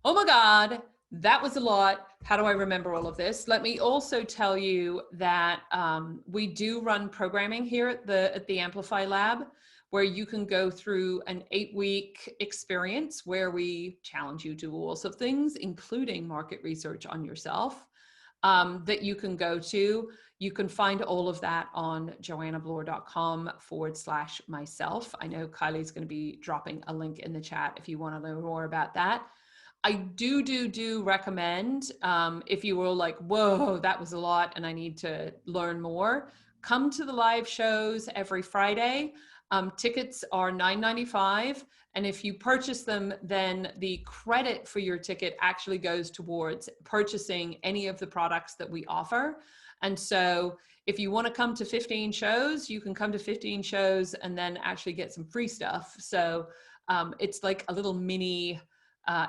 oh my God, that was a lot. How do I remember all of this? Let me also tell you that we do run programming here at the Amplify Lab, where you can go through an 8-week experience where we challenge you to do all sorts of things, including market research on yourself, that you can go to. You can find all of that on joannabloor.com/myself. I know Kylie's going to be dropping a link in the chat if you want to learn more about that. I do recommend, if you were like, whoa, that was a lot and I need to learn more, come to the live shows every Friday. Tickets are $9.95. And if you purchase them, then the credit for your ticket actually goes towards purchasing any of the products that we offer. And so if you want to come to 15 shows, you can come to 15 shows and then actually get some free stuff. So it's like a little mini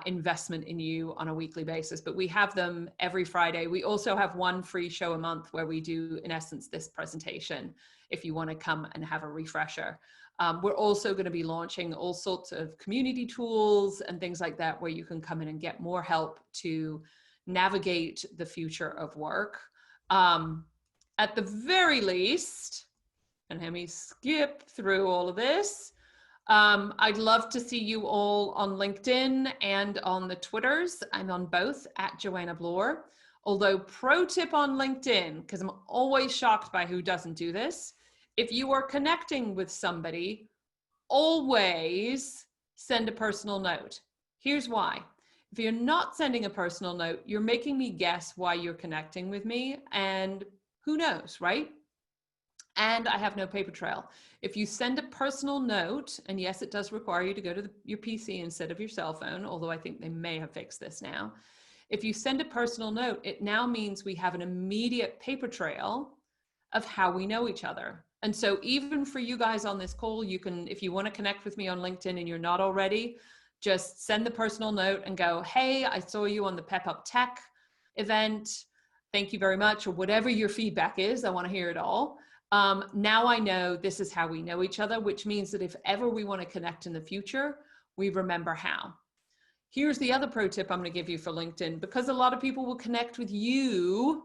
investment in you on a weekly basis, but we have them every Friday. We also have one free show a month where we do, in essence, this presentation if you want to come and have a refresher. We're also going to be launching all sorts of community tools and things like that where you can come in and get more help to navigate the future of work. At the very least, and let me skip through all of this, I'd love to see you all on LinkedIn and on the Twitters. I'm on both at Joanna Bloor. Although pro tip on LinkedIn, because I'm always shocked by who doesn't do this. If you are connecting with somebody, always send a personal note. Here's why. If you're not sending a personal note, you're making me guess why you're connecting with me, and who knows, right? And I have no paper trail. If you send a personal note, and yes, it does require you to go to your PC instead of your cell phone, although I think they may have fixed this now. If you send a personal note, it now means we have an immediate paper trail of how we know each other. And so even for you guys on this call, you can, if you want to connect with me on LinkedIn and you're not already, just send the personal note and go, hey, I saw you on the PepUp Tech event. Thank you very much, or whatever your feedback is. I want to hear it all. Now I know this is how we know each other, which means that if ever we want to connect in the future, we remember how. Here's the other pro tip I'm going to give you for LinkedIn, because a lot of people will connect with you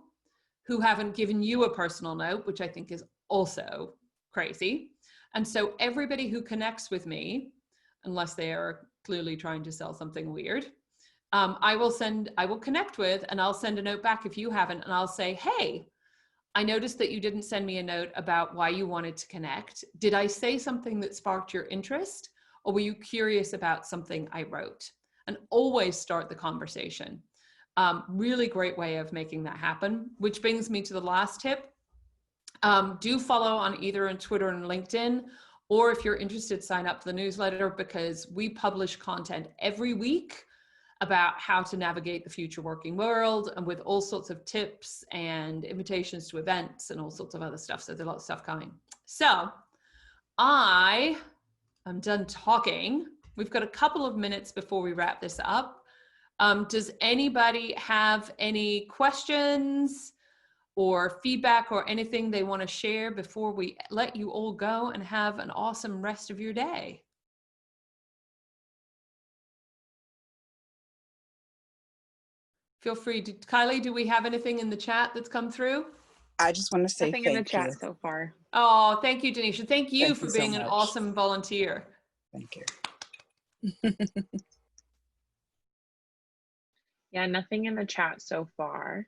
who haven't given you a personal note, which I think is also crazy. And so everybody who connects with me, unless they are clearly trying to sell something weird, I will connect with, and I'll send a note back if you haven't, and I'll say, hey, I noticed that you didn't send me a note about why you wanted to connect. Did I say something that sparked your interest, or were you curious about something I wrote? And always start the conversation. Really great way of making that happen, which brings me to the last tip. Do follow on either on Twitter and LinkedIn, or if you're interested, sign up for the newsletter, because we publish content every week about how to navigate the future working world, and with all sorts of tips and invitations to events and all sorts of other stuff. So there's a lot of stuff coming. So I am done talking. We've got a couple of minutes before we wrap this up. Does anybody have any questions or feedback or anything they want to share before we let you all go and have an awesome rest of your day? Feel free to, Kylie, do we have anything in the chat that's come through? I just want to say Nothing in the thank chat you. so far. Oh, thank you, Danesha. Thank you Thank for you so being an much. awesome volunteer. Thank you. Yeah, nothing in the chat so far.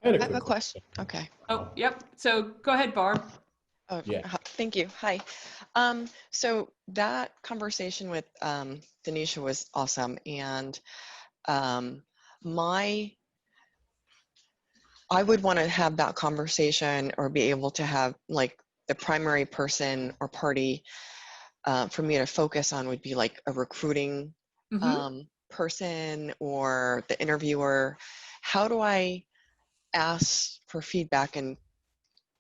I I have a question. Okay. Oh, yep. So go ahead, Barb. Oh, Yeah. thank you. Hi. So that conversation with Danesha was awesome, and I would want to have that conversation, or be able to have, like, the primary person or party for me to focus on would be like a recruiting person or the interviewer. How do I ask for feedback and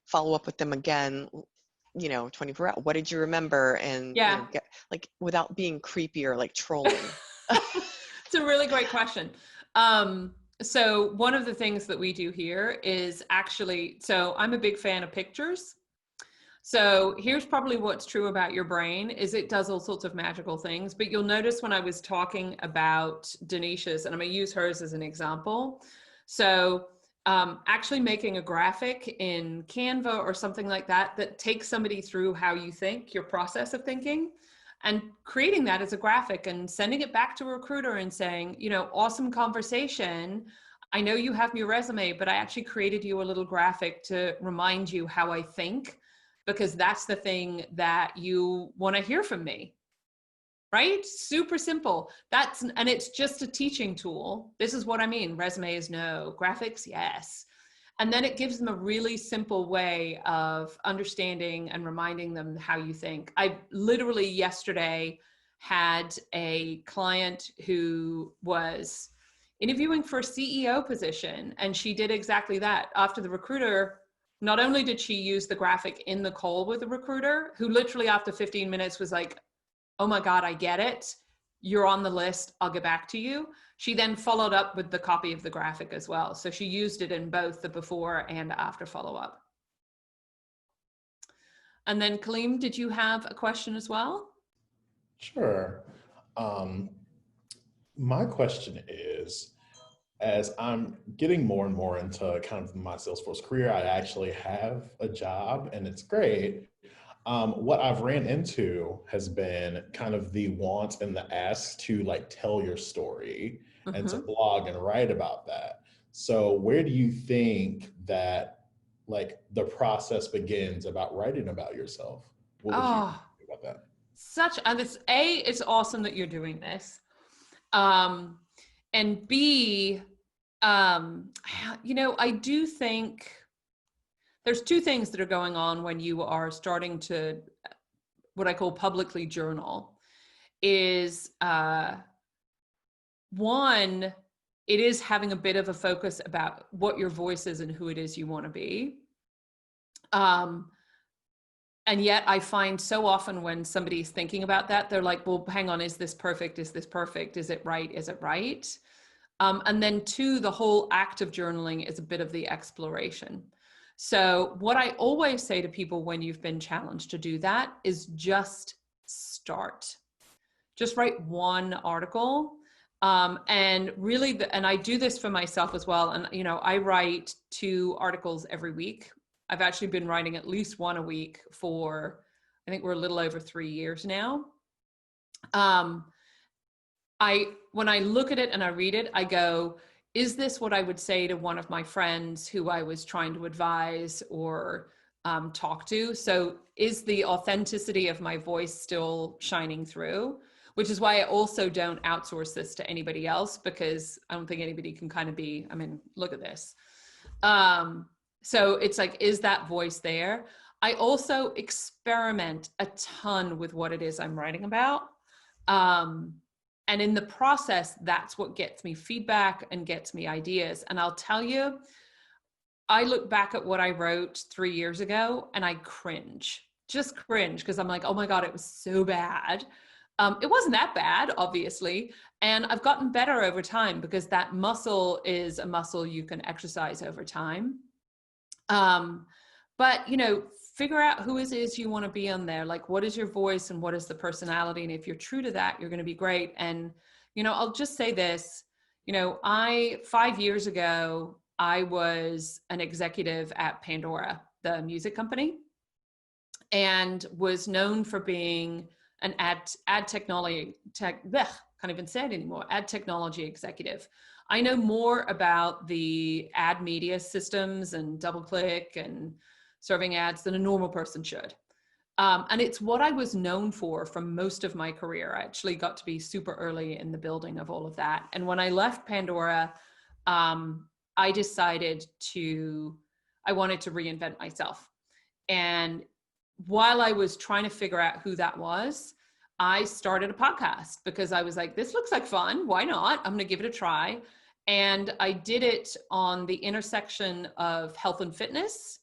follow up with them again, 24 hours? What did you remember? And Yeah. get, like, without being creepy or like trolling. It's a really great question. So one of the things that we do here is actually, so I'm a big fan of pictures. So here's probably what's true about your brain is it does all sorts of magical things, but you'll notice when I was talking about Danesha's, and I'm gonna use hers as an example. So actually making a graphic in Canva or something like that, that takes somebody through how you think, your process of thinking, and creating that as a graphic and sending it back to a recruiter and saying, awesome conversation. I know you have your resume, but I actually created you a little graphic to remind you how I think, because that's the thing that you want to hear from me, right? Super simple. And it's just a teaching tool. This is what I mean. Resumes, no. Graphics, yes. And then it gives them a really simple way of understanding and reminding them how you think. I literally yesterday had a client who was interviewing for a CEO position, and she did exactly that. After the recruiter, not only did she use the graphic in the call with the recruiter, who literally after 15 minutes was like, oh my God, I get it. You're on the list. I'll get back to you. She then followed up with the copy of the graphic as well. So she used it in both the before and after follow-up. And then Kaleem, did you have a question as well? Sure. My question is, as I'm getting more and more into kind of my Salesforce career, I actually have a job and it's great. What I've ran into has been kind of the want and the ask to like tell your story and to blog and write about that. So where do you think that like the process begins about writing about yourself? What would you think about that? It's awesome that you're doing this. And B, I do think there's two things that are going on when you are starting to what I call publicly journal is one, it is having a bit of a focus about what your voice is and who it is you want to be. And yet I find so often when somebody's thinking about that, they're like, well, hang on, is this perfect? Is this perfect? Is it right? Is it right? And then two, the whole act of journaling is a bit of the exploration. So what I always say to people when you've been challenged to do that is just start. Just write one article. And really, and I do this for myself as well. And, I write 2 articles every week. I've actually been writing at least one a week for, I think we're a little over 3 years now. When I look at it and I read it, I go, is this what I would say to one of my friends who I was trying to advise or talk to? So is the authenticity of my voice still shining through? Which is why I also don't outsource this to anybody else, because I don't think anybody can kind of be, I mean, look at this. So it's like, is that voice there? I also experiment a ton with what it is I'm writing about. And in the process, that's what gets me feedback and gets me ideas. And I'll tell you, I look back at what I wrote 3 years ago and I cringe, just cringe, because I'm like, oh my God, it was so bad. It wasn't that bad, obviously. And I've gotten better over time, because that muscle is a muscle you can exercise over time. But, you know, figure out who it is you want to be on there. Like, what is your voice and what is the personality? And if you're true to that, you're going to be great. And, you know, I'll just say this, you know, 5 years ago, I was an executive at Pandora, the music company, and was known for being an ad technology, can't even say it anymore, ad technology executive. I know more about the ad media systems and DoubleClick and serving ads than a normal person should. And it's what I was known for most of my career. I actually got to be super early in the building of all of that. And when I left Pandora, I decided I wanted to reinvent myself. And while I was trying to figure out who that was, I started a podcast, because I was like, this looks like fun. Why not? I'm going to give it a try. And I did it on the intersection of health and fitness,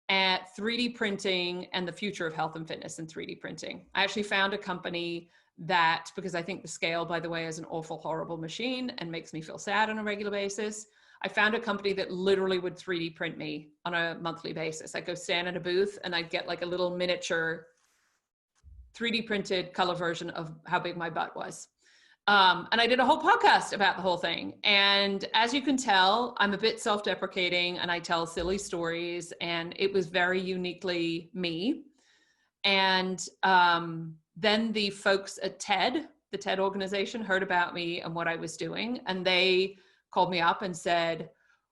at 3D printing, and the future of health and fitness and 3D printing. I actually found a company that, because I think the scale, by the way, is an awful, horrible machine and makes me feel sad on a regular basis. I found a company that literally would 3D print me on a monthly basis. I'd go stand in a booth and I'd get like a little miniature 3D printed color version of how big my butt was. And I did a whole podcast about the whole thing. And as you can tell, I'm a bit self-deprecating and I tell silly stories, and it was very uniquely me. And then the folks at TED, the TED organization, heard about me and what I was doing. And they called me up and said,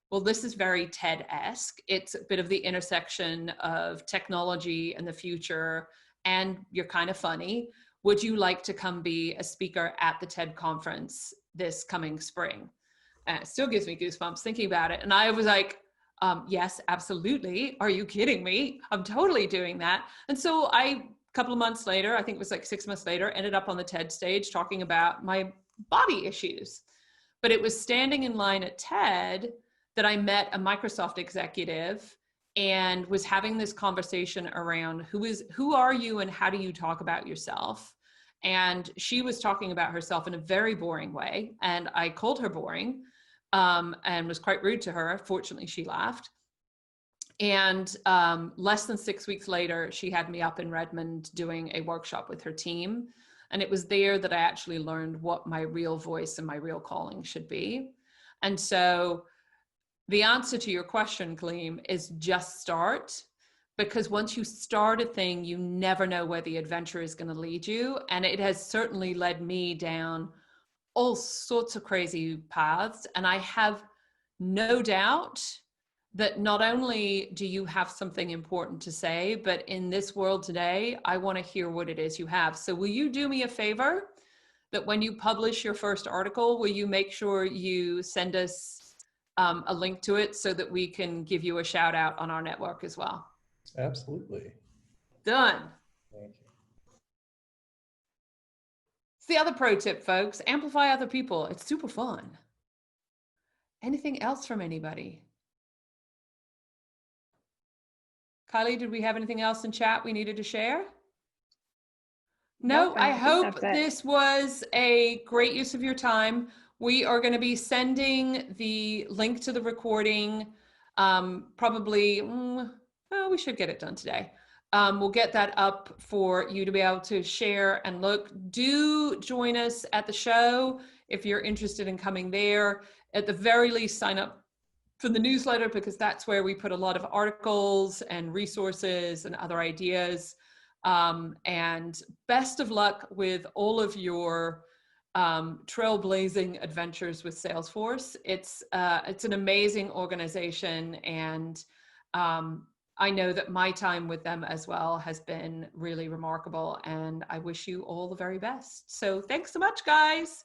well, this is very TED-esque. It's a bit of the intersection of technology and the future, and you're kind of funny. Would you like to come be a speaker at the TED conference this coming spring? And it still gives me goosebumps thinking about it. And I was like, yes, absolutely. Are you kidding me? I'm totally doing that. And so a couple of months later, I think it was like 6 months later, ended up on the TED stage talking about my body issues. But it was standing in line at TED that I met a Microsoft executive and was having this conversation around who are you and how do you talk about yourself? And she was talking about herself in a very boring way. And I called her boring and was quite rude to her. Fortunately, she laughed. And less than 6 weeks later, she had me up in Redmond doing a workshop with her team. And it was there that I actually learned what my real voice and my real calling should be. And so the answer to your question, Kaleem, is just start. Because once you start a thing, you never know where the adventure is going to lead you. And it has certainly led me down all sorts of crazy paths. And I have no doubt that not only do you have something important to say, but in this world today, I want to hear what it is you have. So will you do me a favor that when you publish your first article, will you make sure you send us a link to it so that we can give you a shout out on our network as well? Absolutely. Done. Thank you. It's the other pro tip, folks. Amplify other people. It's super fun. Anything else from anybody? Kylie, did we have anything else in chat we needed to share? No, Nope, I think hope that's it. this was a great use of your time. We are going to be sending the link to the recording probably, we should get it done today. We'll get that up for you to be able to share and look. Do join us at the show if you're interested in coming there. At the very least, sign up for the newsletter, because that's where we put a lot of articles and resources and other ideas. And best of luck with all of your trailblazing adventures with Salesforce. It's an amazing organization, and I know that my time with them as well has been really remarkable, and I wish you all the very best. So thanks so much, guys.